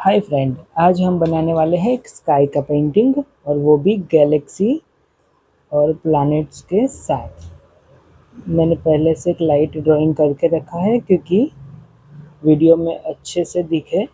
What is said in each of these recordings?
Hi friend, आज हम बनाने वाले हैं एक स्काई का पेंटिंग और वो भी गैलेक्सी और प्लैनेट्स के साथ। मैंने पहले से एक लाइट ड्राइंग करके रखा है क्योंकि वीडियो में अच्छे से दिखे।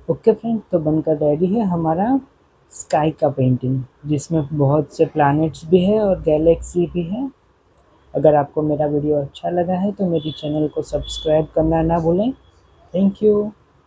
ओके फ्रेंड, तो बनकर रेडी है हमारा स्काई का पेंटिंग, जिसमें बहुत से प्लैनेट्स भी है और गैलेक्सी भी है। अगर आपको मेरा वीडियो अच्छा लगा है तो मेरी चैनल को सब्सक्राइब करना ना भूलें। Thank you.